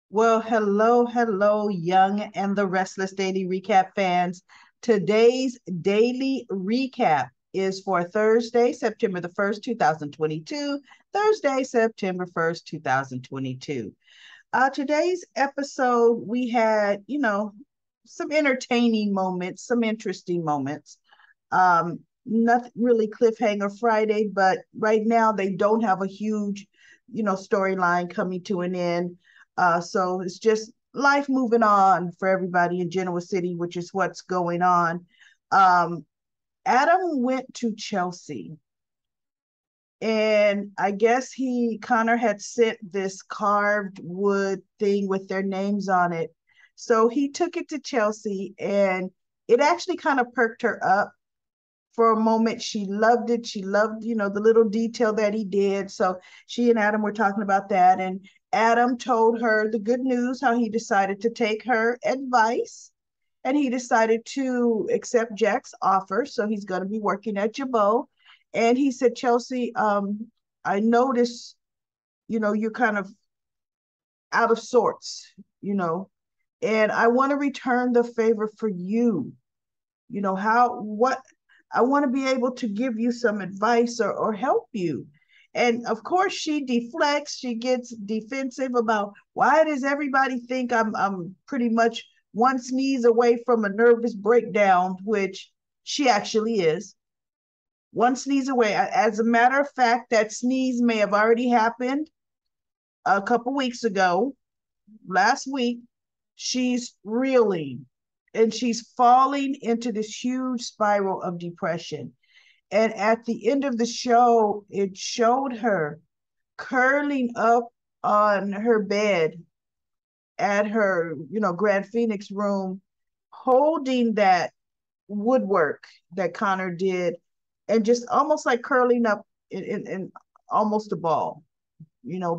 Well, hello, Young and the Restless Daily Recap fans. Today's daily recap is for Thursday, September the 1st, 2022. Thursday, September 1st, 2022. Today's episode, we had, some entertaining moments, some interesting moments. Nothing really cliffhanger Friday, but right now they don't have a huge, storyline coming to an end. So it's just life moving on for everybody in Genoa City, which is what's going on. Um, Adam went to Chelsea, and I guess Connor had sent this carved wood thing with their names on it. So he took it to Chelsea, and it actually kind of perked her up for a moment. She loved it. She loved, the little detail that he did. So she and Adam were talking about that. And Adam told her the good news, how he decided to take her advice and he decided to accept Jack's offer. So he's going to be working at Jabot. And he said, Chelsea, I notice, you're kind of out of sorts, and I want to return the favor for you. What I want to be able to give you some advice or help you. And of course, she deflects, she gets defensive about why does everybody think I'm pretty much one sneeze away from a nervous breakdown, which she actually is. One sneeze away. As a matter of fact, that sneeze may have already happened a couple weeks ago, last week. She's reeling and she's falling into this huge spiral of depression. And at the end of the show, it showed her curling up on her bed at her, Grand Phoenix room, holding that woodwork that Connor did, and just almost like curling up in almost a ball,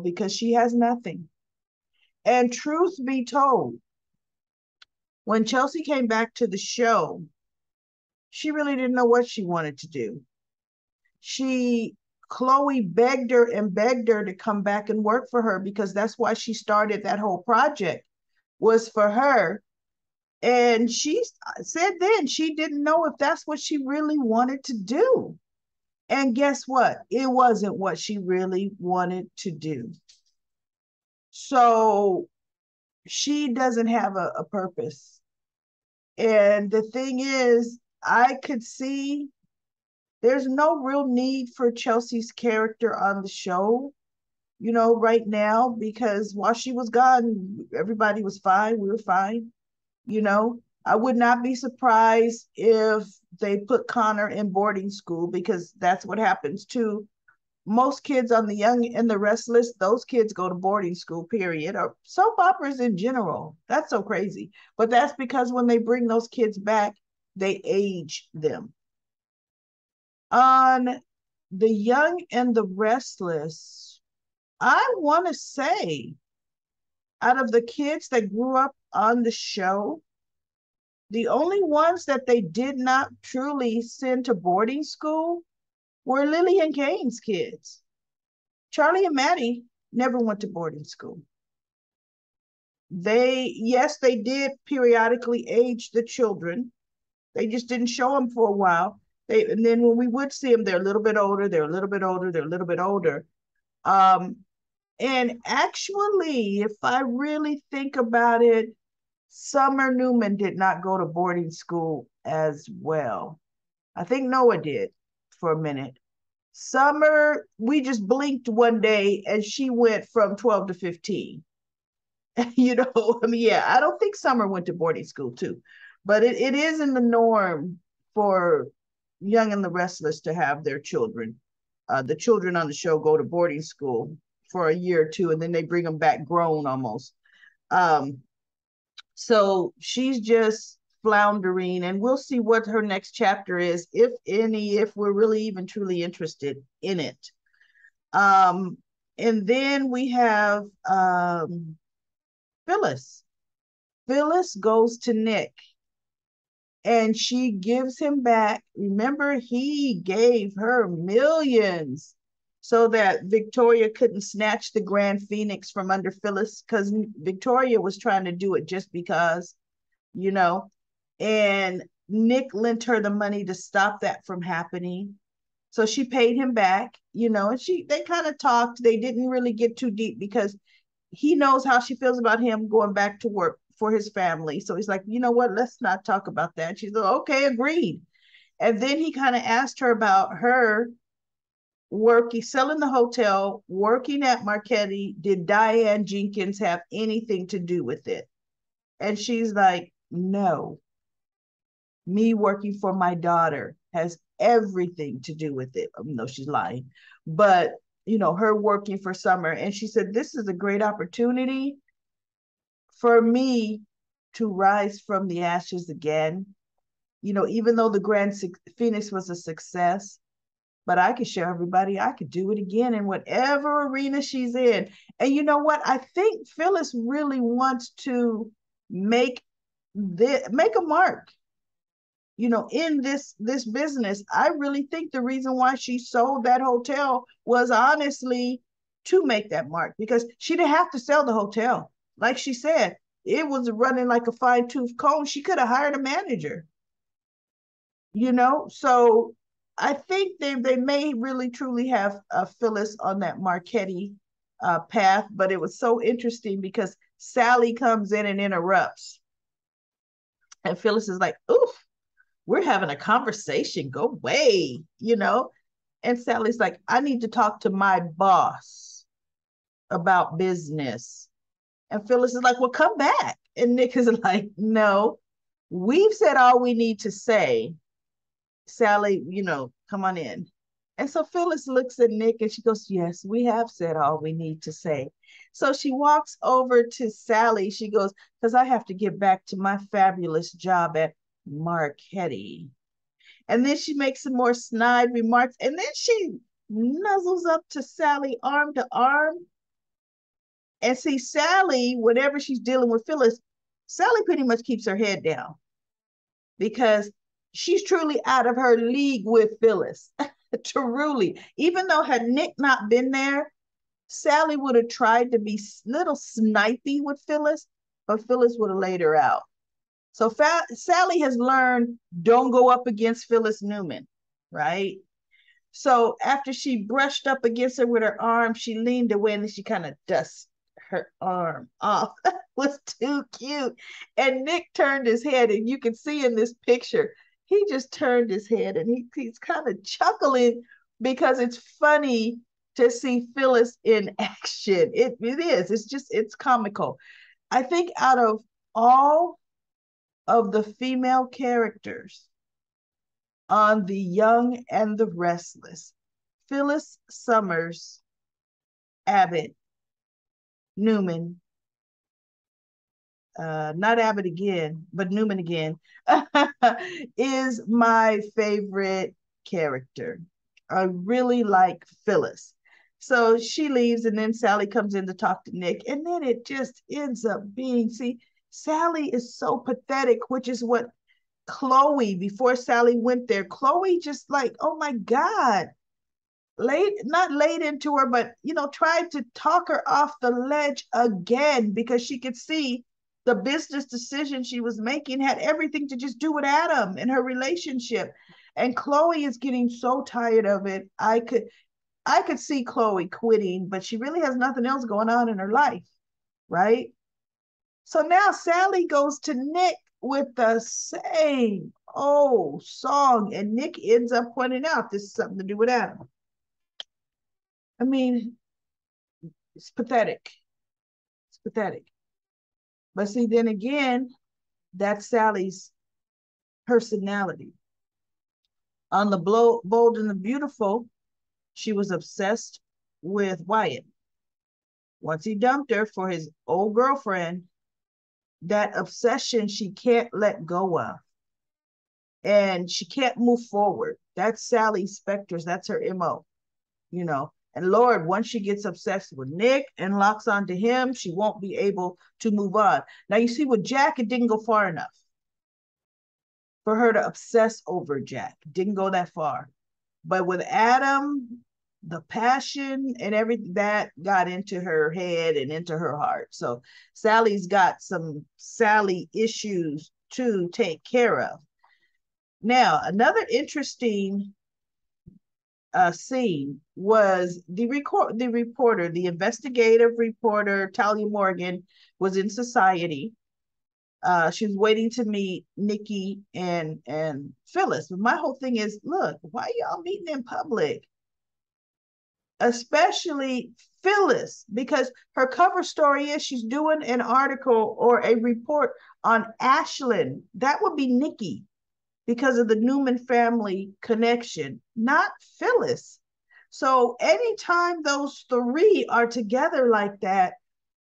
because she has nothing. And truth be told, when Chelsea came back to the show, she really didn't know what she wanted to do. She Chloe begged her to come back and work for her because that's why she started that whole project, was for her. And she said then she didn't know if that's what she really wanted to do. And guess what? It wasn't what she really wanted to do. So she doesn't have a purpose. And the thing is, I could see there's no real need for Chelsea's character on the show, right now, because while she was gone, everybody was fine. We were fine. I would not be surprised if they put Connor in boarding school because that's what happens to most kids on the Young and the Restless. Those kids go to boarding school, period, or soap operas in general. That's so crazy. But that's because when they bring those kids back, they age them. On the Young and the Restless, I want to say, out of the kids that grew up on the show, the only ones that they did not truly send to boarding school were Lily and Kane's kids. Charlie and Maddie never went to boarding school. Yes, they did periodically age the children. They just didn't show them for a while. And then when we would see them, they're a little bit older, they're a little bit older, they're a little bit older. Um, and actually, if I really think about it, Summer Newman did not go to boarding school as well. I think Noah did for a minute. Summer, we just blinked one day and she went from 12 to 15. I mean, yeah, I don't think Summer went to boarding school too, but it is in the norm for Young and the Restless to have their children. The children on the show go to boarding school for a year or two and then they bring them back grown almost. Um, so she's just floundering, and we'll see what her next chapter is, if any, if we're really even truly interested in it. Um, and then we have Phyllis. Phyllis goes to Nick and she gives him back. Remember, he gave her millions. so that Victoria couldn't snatch the Grand Phoenix from under Phyllis, because Victoria was trying to do it just because, you know, and Nick lent her the money to stop that from happening. So she paid him back, and they kind of talked. They didn't really get too deep because he knows how she feels about him going back to work for his family. So he's like, you know what, let's not talk about that. She's like, okay, agreed. And then he kind of asked her about her working, selling the hotel, working at Marchetti. Did Diane Jenkins have anything to do with it? And she's like, no, me working for my daughter has everything to do with it. No, she's lying. But, her working for Summer. And she said, this is a great opportunity for me to rise from the ashes again. Even though the Grand Phoenix was a success, but I could show everybody I could do it again in whatever arena she's in. And you know what? I think Phyllis really wants to make a mark, in this business. I really think the reason why she sold that hotel was honestly to make that mark, because she didn't have to sell the hotel. Like she said, it was running like a fine-tooth comb. She could have hired a manager, so I think they may really truly have Phyllis on that Marchetti path. But it was so interesting because Sally comes in and interrupts, and Phyllis is like, oof, we're having a conversation, go away, and Sally's like, I need to talk to my boss about business. And Phyllis is like, well, come back. And Nick is like, no, we've said all we need to say. Sally, come on in. And so Phyllis looks at Nick and she goes, yes, we have said all we need to say. So she walks over to Sally. She goes, because I have to get back to my fabulous job at Marchetti. And then she makes some more snide remarks. And then she nuzzles up to Sally, arm to arm. And see, Sally, whenever she's dealing with Phyllis, Sally pretty much keeps her head down because she's truly out of her league with Phyllis. Truly. Even though had Nick not been there, Sally would have tried to be little snipey with Phyllis, but Phyllis would have laid her out. So Sally has learned, don't go up against Phyllis Newman, right? So after she brushed up against her with her arm, she leaned away and she kind of dusted her arm off. It was too cute. And Nick turned his head, and you can see in this picture, he just turned his head and he's kind of chuckling because it's funny to see Phyllis in action. It is. It's comical. I think out of all of the female characters on The Young and the Restless, Phyllis Summers, Abbott, Newman, not Abbott again, but Newman again, is my favorite character. I really like Phyllis. So she leaves, and then Sally comes in to talk to Nick, and then it just ends up being, see, Sally is so pathetic, which is what Chloe, before Sally went there, Chloe just like, oh my God, not laid into her, but tried to talk her off the ledge again because she could see the business decision she was making had everything to just do with Adam and her relationship. And Chloe is getting so tired of it. I could see Chloe quitting, but she really has nothing else going on in her life, right? So now Sally goes to Nick with the same old song, and Nick ends up pointing out this is something to do with Adam. I mean, it's pathetic. It's pathetic. But see, then again, that's Sally's personality. On The Bold and the Beautiful, she was obsessed with Wyatt. Once he dumped her for his old girlfriend, that obsession she can't let go of. And she can't move forward. That's Sally Spector's, that's her MO, And Lord, once she gets obsessed with Nick and locks onto him, she won't be able to move on. Now, you see, with Jack, it didn't go far enough for her to obsess over Jack. Didn't go that far. But with Adam, the passion and everything that got into her head and into her heart. So Sally's got some Sally issues to take care of. Now, another interesting scene was the investigative reporter Talia Morgan was in society. She was waiting to meet Nikki and Phyllis. But my whole thing is, look, why y'all meeting in public? Especially Phyllis, because her cover story is she's doing an article or a report on Ashlyn. That would be Nikki because of the Newman family connection, not Phyllis. So anytime those three are together like that,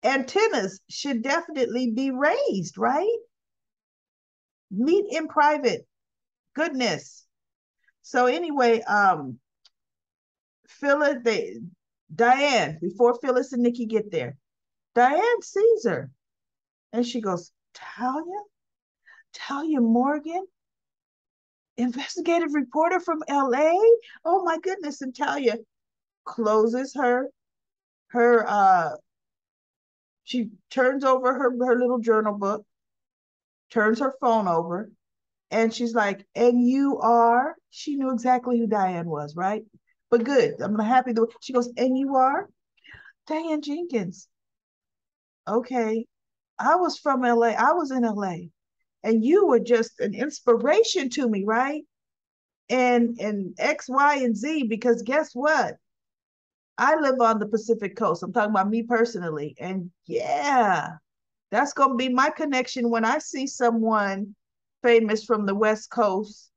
antennas should definitely be raised, right? Meet in private. Goodness. So anyway, Phyllis, Diane, before Phyllis and Nikki get there, Diane sees her and she goes, Talia Morgan, investigative reporter from LA. Oh my goodness. And Talia closes her she turns over her little journal book, turns her phone over, and she's like, and you are, she knew exactly who Diane was, right? But good. I'm happy that she goes, and you are Diane Jenkins. Okay. I was from LA. I was in LA. And you were just an inspiration to me, right? And X, Y, and Z, because guess what? I live on the Pacific Coast. I'm talking about me personally. And yeah, that's going to be my connection when I see someone famous from the West Coast.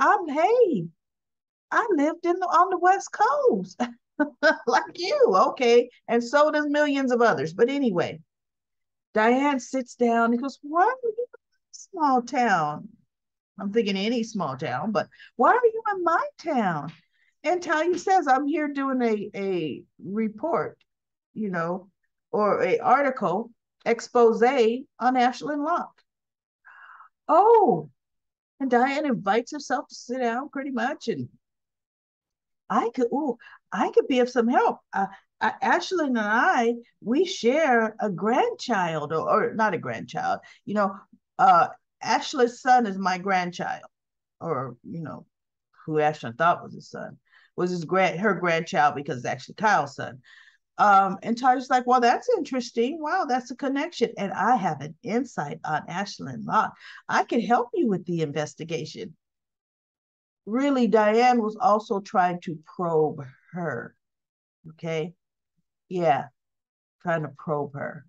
Hey, I lived on the West Coast like you. Okay. And so does millions of others. But anyway, Diane sits down and goes, why are you in a small town? I'm thinking any small town, but why are you in my town? And Talia says, I'm here doing a report, you know, or a article expose on Ashland Locke. Oh, and Diane invites herself to sit down pretty much. And I could be of some help. Ashley and we share a grandchild, or not a grandchild. You know, Ashley's son is my grandchild, or who Ashley thought was his son was her grandchild because it's actually Kyle's son. And Talia's like, well, that's interesting. Wow, that's a connection. And I have an insight on Ashlyn Locke. I can help you with the investigation. Really, Diane was also trying to probe her. Okay. Yeah, trying to probe her.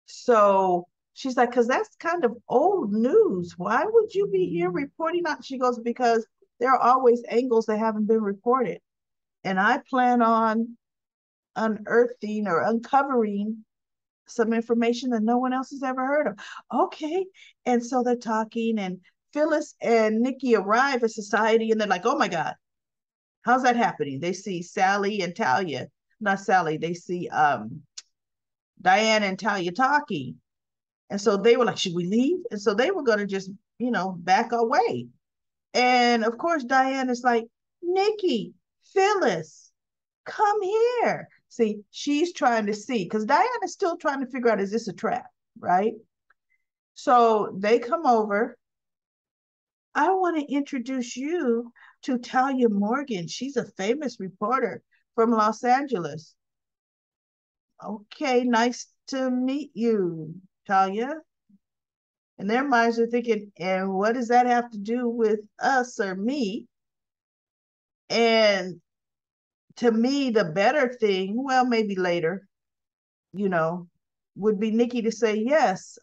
So she's like, because that's kind of old news. Why would you be here reporting on? She goes, because there are always angles that haven't been reported. And I plan on unearthing or uncovering some information that no one else has ever heard of. Okay. And so they're talking, and Phyllis and Nikki arrive at society, and they're like, oh my God, how's that happening? They see Sally and Talia, not Sally, they see Diane and Talia talking. And so they were like, should we leave? And so they were going to just, back away. And of course, Diane is like, Nikki, Phyllis, come here. See, she's trying to see, because Diane is still trying to figure out, is this a trap, right? So they come over. I want to introduce you to Talia Morgan. She's a famous reporter from Los Angeles. Okay, nice to meet you, Talia. And their minds are thinking, and what does that have to do with us or me? And to me, the better thing, well, maybe later, would be Nikki to say, yes,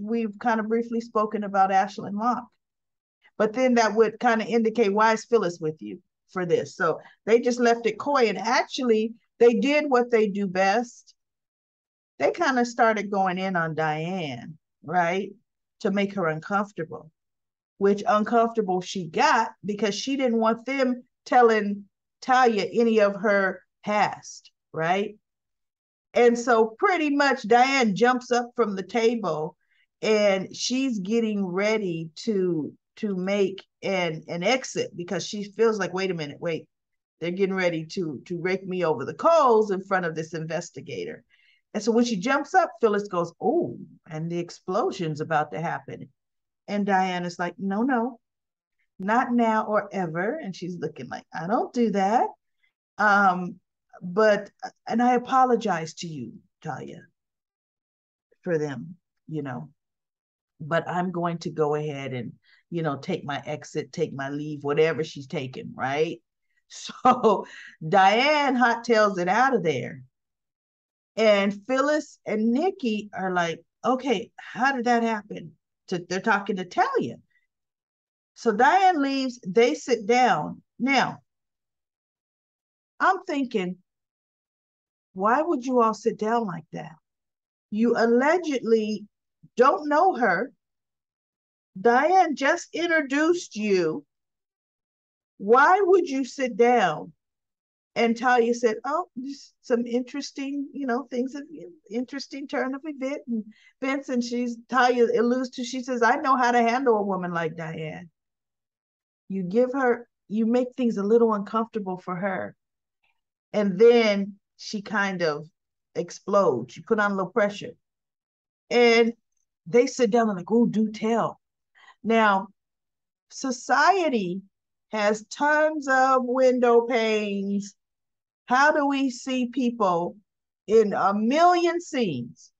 we've kind of briefly spoken about Ashlyn Locke. But then that would kind of indicate, why is Phyllis with you for this? So they just left it coy. And actually, they did what they do best. They kind of started going in on Diane, right? To make her uncomfortable, which uncomfortable she got because she didn't want them telling Talia any of her past, right? And so pretty much Diane jumps up from the table and she's getting ready to make an exit because she feels like, wait a minute, wait. They're getting ready to rake me over the coals in front of this investigator. And so when she jumps up, Phyllis goes, oh, and the explosion's about to happen. And Diana's like, no, no, not now or ever. And she's looking like, I don't do that. Um, but, and I apologize to you, Talia, for them, you know, but I'm going to go ahead and, take my exit, take my leave, whatever she's taking, right? So Diane hot tails it out of there. And Phyllis and Nikki are like, okay, how did that happen? They're talking to Talia. So Diane leaves, they sit down. Now, I'm thinking, why would you all sit down like that? You allegedly don't know her. Diane just introduced you. Why would you sit down? And Talia said, oh, some interesting, things of interesting turn of events. And Talia alludes to, she says, I know how to handle a woman like Diane. You make things a little uncomfortable for her. And then she kind of explodes. You put on a little pressure. And they sit down and like, oh, do tell. Now, society has tons of window panes. How do we see people in a million scenes?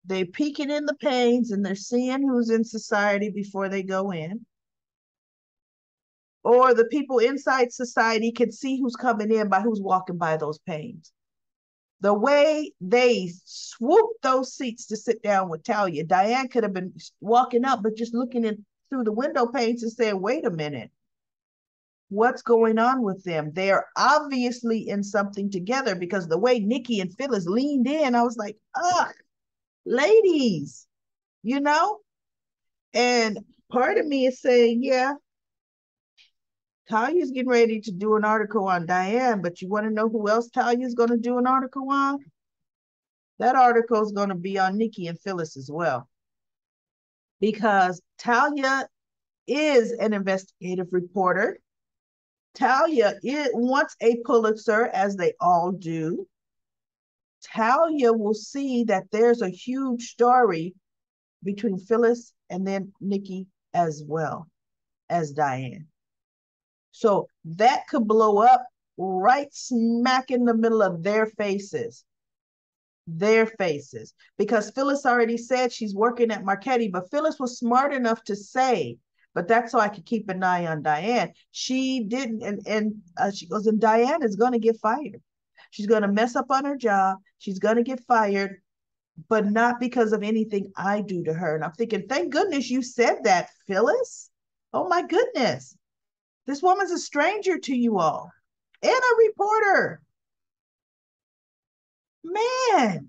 They're peeking in the panes and they're seeing who's in society before they go in. Or the people inside society can see who's coming in by who's walking by those panes. The way they swooped those seats to sit down with Talia, Diane could have been walking up, but just looking in through the window panes and saying, wait a minute, what's going on with them? They're obviously in something together, because the way Nikki and Phyllis leaned in, I was like, ugh, ladies, you know? And part of me is saying, yeah, Talia's getting ready to do an article on Diane, but you want to know who else Talia's going to do an article on? That article is going to be on Nikki and Phyllis as well. Because Talia is an investigative reporter. Talia wants a Pulitzer, as they all do. Talia will see that there's a huge story between Phyllis and then Nikki as well as Diane. So that could blow up right smack in the middle of their faces. Because Phyllis already said she's working at Marchetti, but Phyllis was smart enough to say, but that's so I could keep an eye on Diane. She didn't, and she goes, and Diane is going to get fired. She's going to mess up on her job. She's going to get fired, but not because of anything I do to her. And I'm thinking, thank goodness you said that, Phyllis. Oh my goodness. This woman's a stranger to you all and a reporter. Man.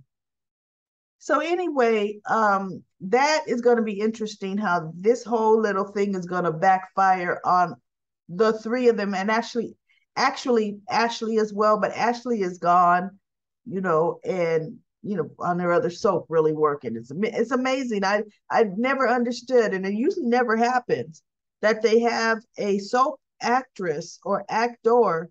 So anyway, that is going to be interesting how this whole little thing is going to backfire on the three of them, and actually Ashley as well, but Ashley is gone, and on their other soap really working. It's amazing. I've never understood, and it usually never happens, that they have a soap actress or actor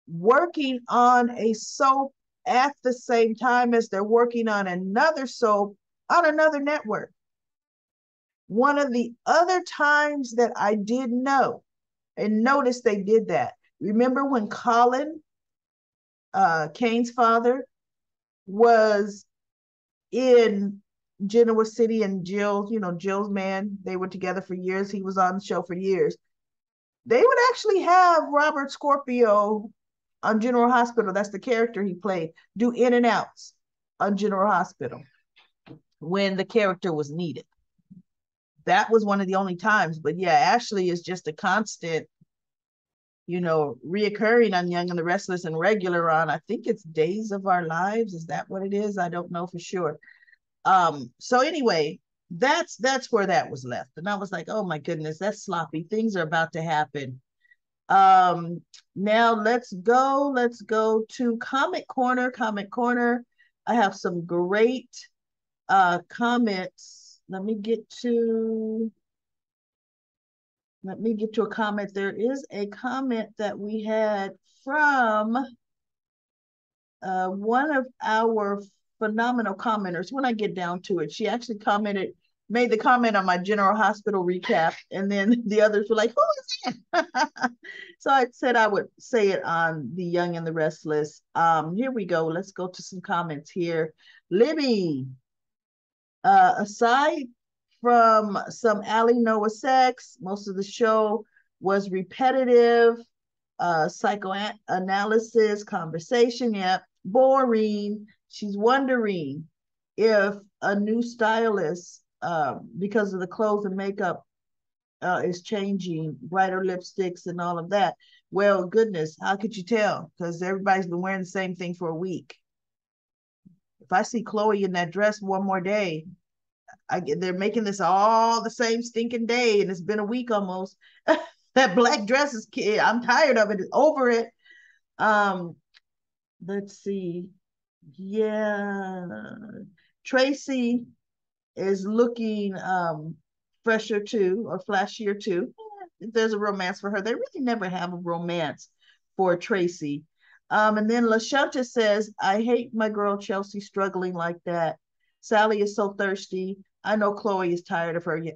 working on a soap at the same time as they're working on another soap on another network. One of the other times that I did know and notice they did that, remember when Colin, Kane's father, was in Genoa City, and Jill's man, they were together for years. He was on the show for years. They would actually have Robert Scorpio on General Hospital. That's the character he played, do in and outs on General Hospital when the character was needed. That was one of the only times. But yeah, Ashley is just a constant, reoccurring on Young and the Restless and regular on, I think it's Days of Our Lives. Is that what it is? I don't know for sure. So anyway, that's where that was left. And I was like, oh my goodness, that's sloppy. Things are about to happen. Now let's go to Comic Corner. I have some great comments. Let me get to Let me get to a comment. There is a comment that we had from one of our phenomenal commenters. When I get down to it, she actually commented, made the comment on my General Hospital recap, and then the others were like, "Who is that?" So I said I would say it on The Young and the Restless. Here we go. Let's go to some comments here. Libby, aside from some Ali Noah sex, most of the show was repetitive, psychoanalysis, conversation. Yep, boring. She's wondering if a new stylist, because of the clothes and makeup, is changing, brighter lipsticks and all of that. Well, goodness, how could you tell? Because everybody's been wearing the same thing for a week. If I see Chloe in that dress one more day, they're making this all the same stinking day, and it's been a week almost. That black dress is, I'm tired of it. Over it. Um, let's see. Yeah, Tracy is looking fresher too, or flashier too. There's a romance for her. They really never have a romance for Tracy. And then LaShunta says, I hate my girl Chelsea struggling like that. Sally is so thirsty. I know Chloe is tired of her. Yeah,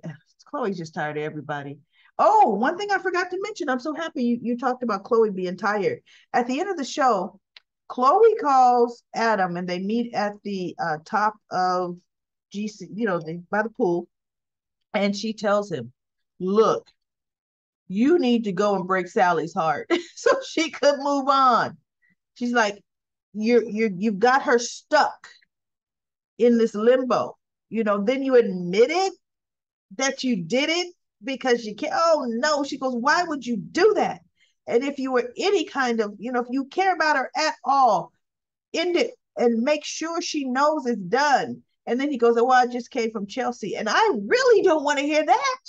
Chloe's just tired of everybody. Oh, one thing I forgot to mention. I'm so happy you talked about Chloe being tired. At the end of the show, Chloe calls Adam and they meet at the top of GC, by the pool. And she tells him, look, you need to go and break Sally's heart so she could move on. She's like, you've got her stuck in this limbo. Then you admitted that you did it because you can't. Oh no. She goes, why would you do that? And if you were any kind of, if you care about her at all, end it and make sure she knows it's done. And then he goes, oh, well, I just came from Chelsea. And I really don't want to hear that.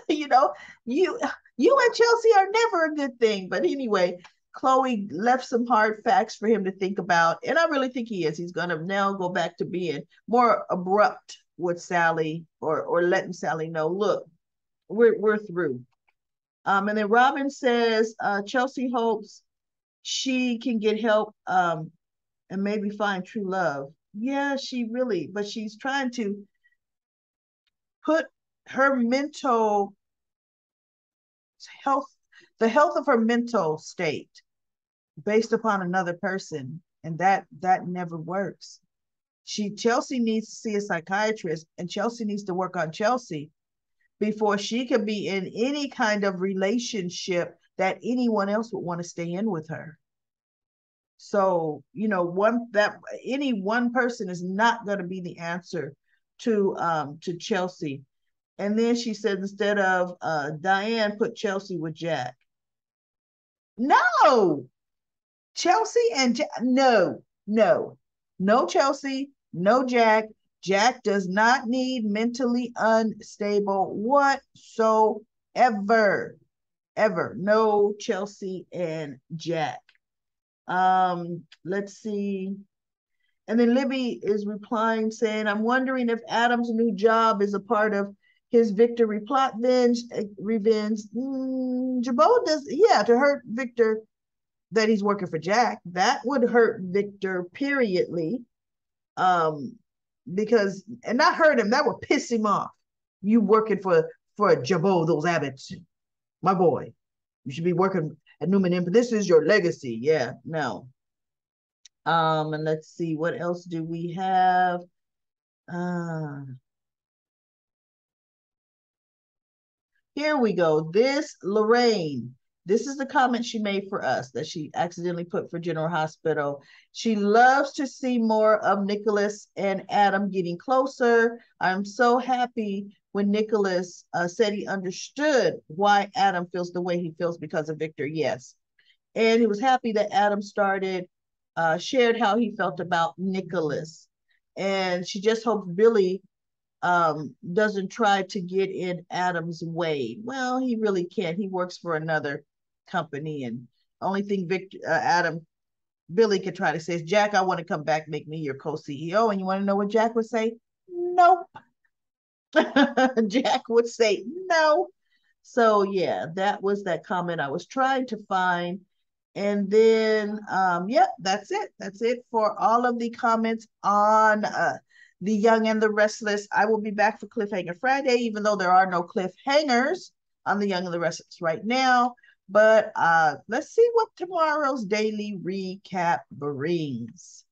you know, you you and Chelsea are never a good thing. But anyway, Chloe left some hard facts for him to think about. And I really think he is. He's gonna now go back to being more abrupt with Sally, or letting Sally know, look, we're through. And then Robin says Chelsea hopes she can get help, and maybe find true love. Yeah, but she's trying to put her mental health, the health of her mental state, based upon another person, and that never works. Chelsea needs to see a psychiatrist, and Chelsea needs to work on Chelsea before she could be in any kind of relationship that anyone else would want to stay in with her. So, any one person is not going to be the answer to Chelsea. And then she said, instead of Diane, put Chelsea with Jack. No, Chelsea and Jack. No, no, no Chelsea, no Jack. Jack does not need mentally unstable whatsoever. Ever. No Chelsea and Jack. Let's see. And then Libby is replying saying, I'm wondering if Adam's new job is a part of his victory plot revenge. Jabot does, yeah, to hurt Victor, that he's working for Jack. That would hurt Victor, periodly. Because, and not hurt him, that would piss him off. You working for Jabot, those Abbots, my boy. You should be working at Newman Imp. This is your legacy. Yeah, no. And let's see, what else do we have? Here we go. Lorraine. This is the comment she made for us that she accidentally put for General Hospital. She loves to see more of Nicholas and Adam getting closer. I'm so happy when Nicholas said he understood why Adam feels the way he feels because of Victor. Yes. And he was happy that Adam shared how he felt about Nicholas. And she just hopes Billy doesn't try to get in Adam's way. Well, he really can't. He works for another company, and only thing Billy could try to say is, Jack, I want to come back, make me your co-CEO. And you want to know what Jack would say? Nope. Jack would say no. So yeah, that was that comment I was trying to find. And then yeah, that's it. That's it for all of the comments on The Young and the Restless. I will be back for Cliffhanger Friday, even though there are no cliffhangers on The Young and the Restless right now. But let's see what tomorrow's daily recap brings.